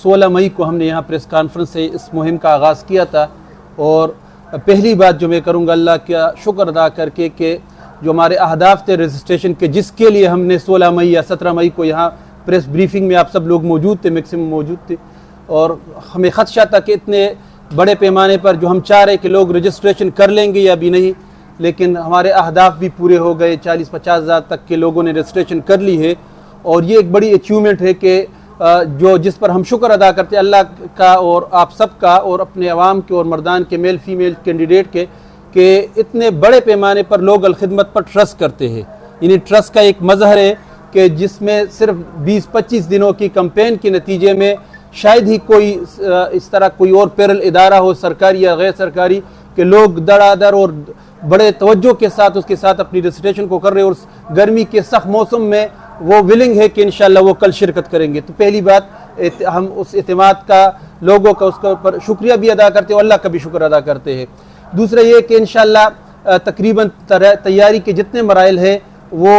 16 मई को हमने यहाँ प्रेस कॉन्फ्रेंस से इस मुहिम का आगाज़ किया था। और पहली बात जो मैं करूँगा अल्लाह का शुक्र अदा करके कि जो हमारे अहदाफ थे रजिस्ट्रेशन के, जिसके लिए हमने 16 मई या 17 मई को यहाँ प्रेस ब्रीफिंग में आप सब लोग मौजूद थे, मैक्सिमम मौजूद थे, और हमें खदशा था कि इतने बड़े पैमाने पर जो हम चाह रहे कि लोग रजिस्ट्रेशन कर लेंगे या भी नहीं, लेकिन हमारे अहदाफ भी पूरे हो गए। 40-50 हज़ार तक के लोगों ने रजिस्ट्रेशन कर ली है और ये एक बड़ी अचीवमेंट है कि जो जिस पर हम शुक्र अदा करते हैं अल्लाह का और आप सब का और अपने अवाम के और मर्दान के, मेल फीमेल कैंडिडेट के, कि इतने बड़े पैमाने पर लोग अलखिदमत पर ट्रस्ट करते हैं। यानी ट्रस्ट का एक मज़हर है कि जिसमें सिर्फ 20-25 दिनों की कैंपेन के नतीजे में शायद ही कोई इस तरह कोई और पैरल इदारा हो, सरकारी या गैर सरकारी, कि लोग दरादर और बड़े तवज्जो के साथ उसके साथ अपनी रजिस्ट्रेशन को कर रहे हैं और गर्मी के सख्त मौसम में वो विलिंग है कि इंशाल्लाह वो कल शिरकत करेंगे। तो पहली बात हम उस एतमाद का, लोगों का, उसका ऊपर शुक्रिया भी अदा करते हैं और अल्लाह का भी शुक्र अदा करते हैं। दूसरा ये कि इंशाल्लाह तकरीबन तैयारी के जितने मराइल हैं वो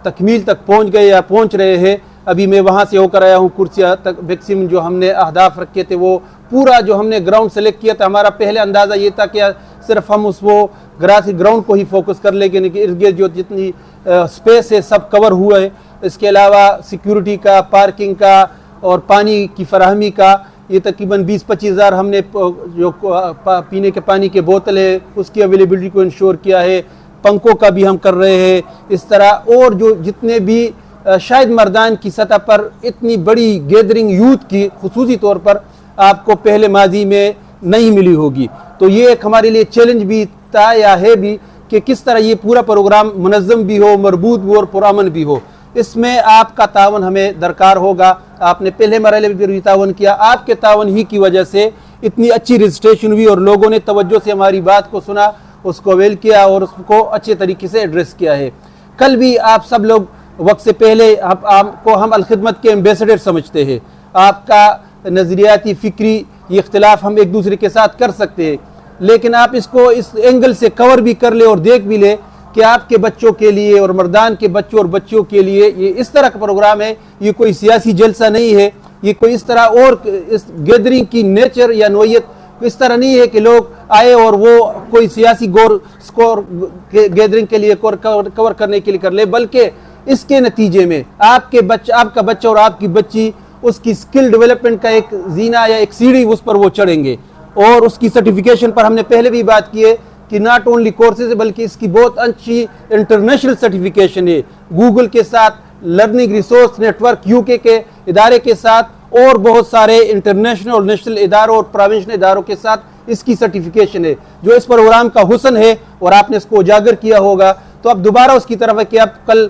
तकमील तक पहुँच गए या पहुँच रहे हैं। अभी मैं वहाँ से होकर आया हूँ कुर्सिया तक। मैक्सिमम जो हमने अहदाफ रखे थे वो पूरा जो हमने ग्राउंड सेलेक्ट किया था, हमारा पहले अंदाज़ा ये था कि सिर्फ हम उस वो ग्रास ग्राउंड को ही फोकस कर लेंगे, इर्द गिर्द जो जितनी स्पेस है सब कवर हुआ है। इसके अलावा सिक्योरिटी का, पार्किंग का और पानी की फराहमी का ये तकरीबन 20-25 हज़ार हमने जो पीने के पानी के बोतल है उसकी अवेलेबिलिटी को इंश्योर किया है। पंखों का भी हम कर रहे हैं इस तरह। और जो जितने भी शायद मर्दान की सतह पर इतनी बड़ी गैदरिंग यूथ की खुसूसी तौर पर आपको पहले माजी में नहीं मिली होगी, तो ये एक हमारे लिए चैलेंज भी था या है भी कि किस तरह ये पूरा प्रोग्राम मुनज़्ज़म भी हो, मरबूत भी हो और पुरअमन भी हो। इसमें आपका तावन हमें दरकार होगा। आपने पहले मरहले में भी तावन किया, आपके तावन ही की वजह से इतनी अच्छी रजिस्ट्रेशन हुई और लोगों ने तवज्जो से हमारी बात को सुना, उसको अवेल किया और उसको अच्छे तरीके से एड्रेस किया है। कल भी आप सब लोग वक्त से पहले आपको हम अलखिदमत के एम्बेसडर समझते हैं। आपका नज़रियाती फ़िक्री ये इख्तिलाफ हम एक दूसरे के साथ कर सकते हैं, लेकिन आप इसको इस एंगल से कवर भी कर ले और देख भी ले कि आपके बच्चों के लिए और मर्दान के बच्चों और बच्चियों के लिए ये इस तरह का प्रोग्राम है। ये कोई सियासी जलसा नहीं है, ये कोई इस तरह और इस गैदरिंग की नेचर या नोयत इस तरह नहीं है कि लोग आए और वो कोई सियासी गोर स्कोर गैदरिंग के लिए कवर करने के लिए कर ले, बल्कि इसके नतीजे में आपका बच्चा और आपकी बच्ची उसकी स्किल डेवलपमेंट का एक जीना या एक सीढ़ी उस पर वो चढ़ेंगे। और उसकी सर्टिफिकेशन पर हमने पहले भी बात की है कि नॉट ओनली कोर्सेज बल्कि इसकी बहुत अच्छी इंटरनेशनल सर्टिफिकेशन है। गूगल के साथ, लर्निंग रिसोर्स नेटवर्क यूके के इदारे के साथ और बहुत सारे इंटरनेशनल और नेशनल इदारों और प्रोविंशनल इदारों के साथ इसकी सर्टिफिकेशन है, जो इस प्रोग्राम का हुस्न है और आपने इसको उजागर किया होगा। तो अब दोबारा उसकी तरफ है कि आप कल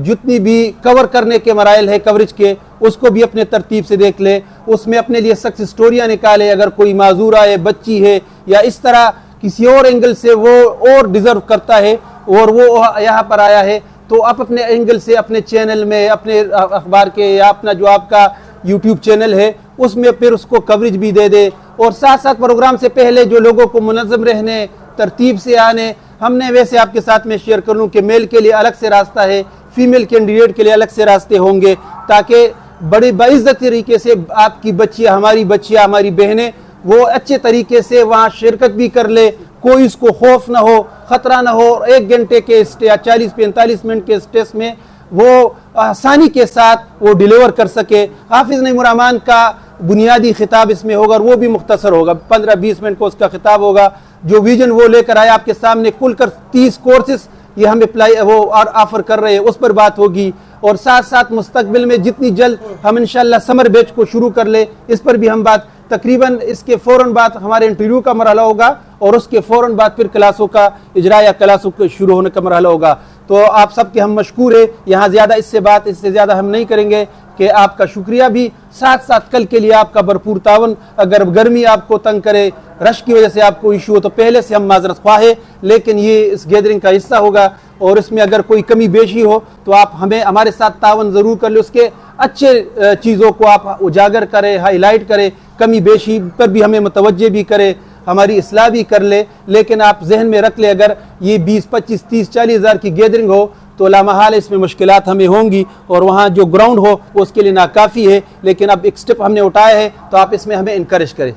जितनी भी कवर करने के मराइल है कवरेज के, उसको भी अपने तरतीब से देख ले, उसमें अपने लिए सक्सेस स्टोरियाँ निकाले। अगर कोई माजूरा है, बच्ची है या इस तरह किसी और एंगल से वो और डिज़र्व करता है और वो यहाँ पर आया है, तो आप अपने एंगल से अपने चैनल में, अपने अखबार के या अपना जो आपका यूट्यूब चैनल है उसमें फिर उसको कवरेज भी दे दे। और साथ साथ प्रोग्राम से पहले जो लोगों को मुनज़्ज़म रहने, तरतीब से आने, हमने वैसे आपके साथ में शेयर कर लूँ कि मेल के लिए अलग से रास्ता है, फीमेल कैंडिडेट के लिए अलग से रास्ते होंगे, ताकि बड़ी बाइज़्ज़त तरीके से आपकी बच्चियाँ, हमारी बच्चियाँ, हमारी बहनें वो अच्छे तरीके से वहाँ शिरकत भी कर ले, कोई उसको खौफ ना हो, ख़तरा ना हो। 1 घंटे के या 40-45 मिनट के टेस्ट में वो आसानी के साथ वो डिलीवर कर सके। हाफिज़ नईमुर्रहमान का बुनियादी खिताब इसमें होगा और वो भी मुख्तसर होगा, 15-20 मिनट को उसका खिताब होगा। जो विजन वो लेकर आया आपके सामने, कुल कर 30 कोर्सेज ये हम अप्लाई वो और ऑफर कर रहे हैं, उस पर बात होगी। और साथ साथ मुस्तकबिल में जितनी जल्द हम इंशाल्लाह समर बैच को शुरू कर ले, इस पर भी हम बात, तकरीबन इसके फ़ौरन बाद हमारे इंटरव्यू का मरहला होगा और उसके फ़ौरन बाद फिर क्लासों का इजरा या क्लासों के शुरू होने का मरहला होगा। तो आप सब के हम मशकूर है। यहाँ ज़्यादा इससे ज़्यादा हम नहीं करेंगे कि आपका शुक्रिया भी, साथ साथ कल के लिए आपका भरपूर तावन। अगर गर्मी आपको तंग करे, रश की वजह से आपको इशू हो, तो पहले से हम माजरत ख्वाह है, लेकिन ये इस गैदरिंग का हिस्सा होगा और इसमें अगर कोई कमी बेशी हो तो आप हमें हमारे साथ तावन ज़रूर कर ले। उसके अच्छे चीज़ों को आप उजागर करें, हाईलाइट करें, कमी बेशी पर भी हमें मुतवज्जे भी करें, हमारी इस्लाह भी कर ले। लेकिन आप जहन में रख ले, अगर ये 20, 25, 30, 40 हज़ार की गैदरिंग हो तो लामहाल इसमें मुश्किलात हमें होंगी और वहाँ जो ग्राउंड हो वो उसके लिए नाकाफ़ी है, लेकिन अब एक स्टेप हमने उठाया है तो आप इसमें हमें इनकरेज करें।